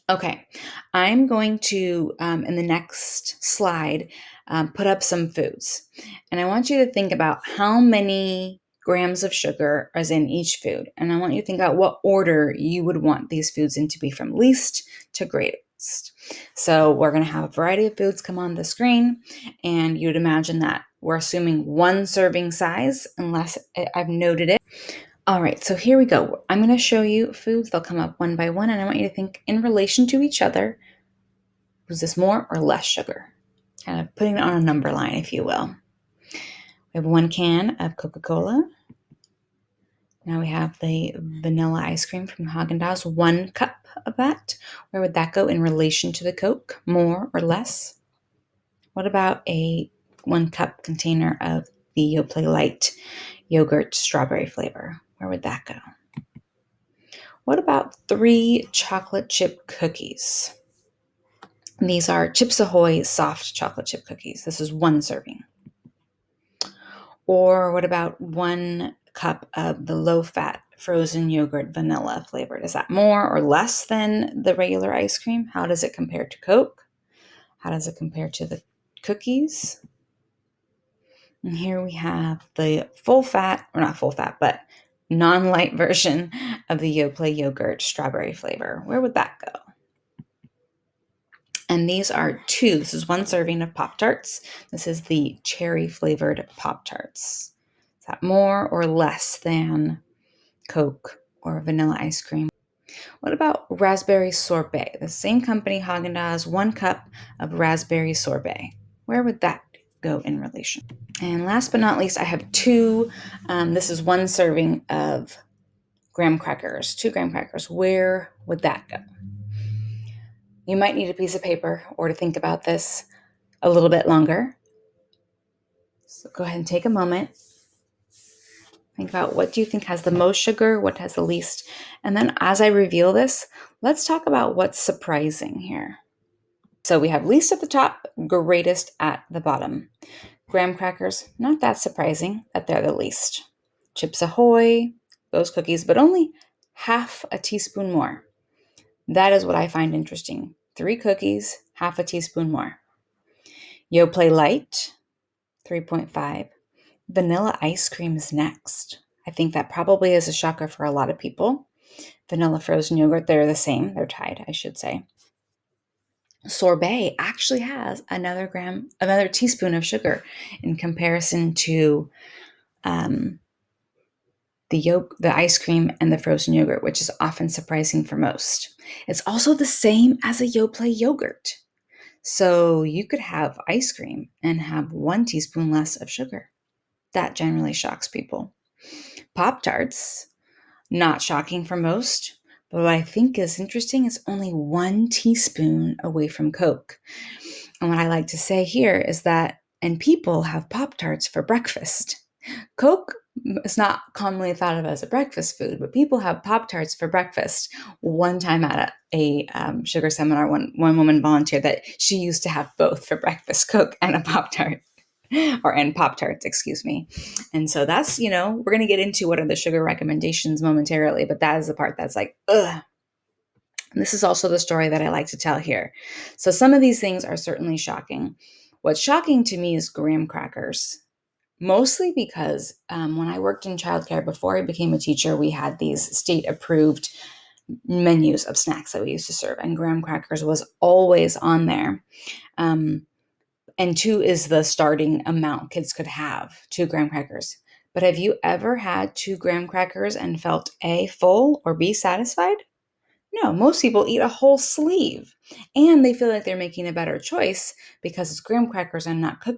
Okay, I'm going to, in the next slide, put up some foods. And I want you to think about how many grams of sugar is in each food. And I want you to think about what order you would want these foods in to be from least to greatest. So we're going to have a variety of foods come on the screen. And you'd imagine that we're assuming one serving size, unless I've noted it. All right, so here we go. I'm going to show you foods. They'll come up one by one, and I want you to think in relation to each other. Was this more or less sugar? Kind of putting it on a number line, if you will. We have 1 can of Coca-Cola. Now we have the vanilla ice cream from Haagen-Dazs, 1 cup of that. Where would that go in relation to the Coke? More or less? What about a 1 cup container of the Yoplait Light yogurt strawberry flavor? Where would that go? What about 3 chocolate chip cookies? These are Chips Ahoy soft chocolate chip cookies. This is 1 serving. Or what about 1 cup of the low-fat frozen yogurt vanilla flavored? Is that more or less than the regular ice cream? How does it compare to Coke? How does it compare to the cookies? And here we have the full-fat, or not full-fat, but non-light version of the Yoplait yogurt strawberry flavor. Where would that go? And these are 2. This is 1 serving of Pop-Tarts. This is the cherry-flavored Pop-Tarts. Is that more or less than Coke or vanilla ice cream? What about raspberry sorbet? The same company, Haagen-Dazs, 1 cup of raspberry sorbet. Where would that go in relation? And last but not least, I have 2. This is 1 serving of graham crackers, 2 graham crackers. Where would that go? You might need a piece of paper or to think about this a little bit longer. So go ahead and take a moment. Think about what do you think has the most sugar, what has the least. And then as I reveal this, let's talk about what's surprising here. So we have least at the top, greatest at the bottom. Graham crackers, not that surprising that they're the least. Chips Ahoy, those cookies, but only half a teaspoon more. That is what I find interesting. 3 cookies, half a teaspoon more. Yoplait Light, 3.5. Vanilla ice cream is next. I think that probably is a shocker for a lot of people. Vanilla frozen yogurt, they're the same. They're tied, I should say. Sorbet actually has another teaspoon of sugar in comparison to the ice cream and the frozen yogurt, which is often surprising for most. It's also the same as a Yoplait yogurt. So you could have ice cream and have 1 teaspoon less of sugar. That generally shocks people. Pop-Tarts, not shocking for most, but what I think is interesting is only 1 teaspoon away from Coke. And what I like to say here is that, and people have Pop-Tarts for breakfast. Coke is not commonly thought of as a breakfast food, but people have Pop-Tarts for breakfast. One time at a sugar seminar, one woman volunteered that she used to have both for breakfast, Coke and a Pop-Tart. And Pop-Tarts, excuse me. And so that's, we're going to get into what are the sugar recommendations momentarily, but that is the part that's like, ugh. And this is also the story that I like to tell here. So some of these things are certainly shocking. What's shocking to me is graham crackers, mostly because when I worked in childcare before I became a teacher, we had these state-approved menus of snacks that we used to serve, and graham crackers was always on there. And 2 is the starting amount kids could have, 2 graham crackers. But have you ever had 2 graham crackers and felt A, full, or B, satisfied? No, most people eat a whole sleeve. And they feel like they're making a better choice because it's graham crackers and not cookies.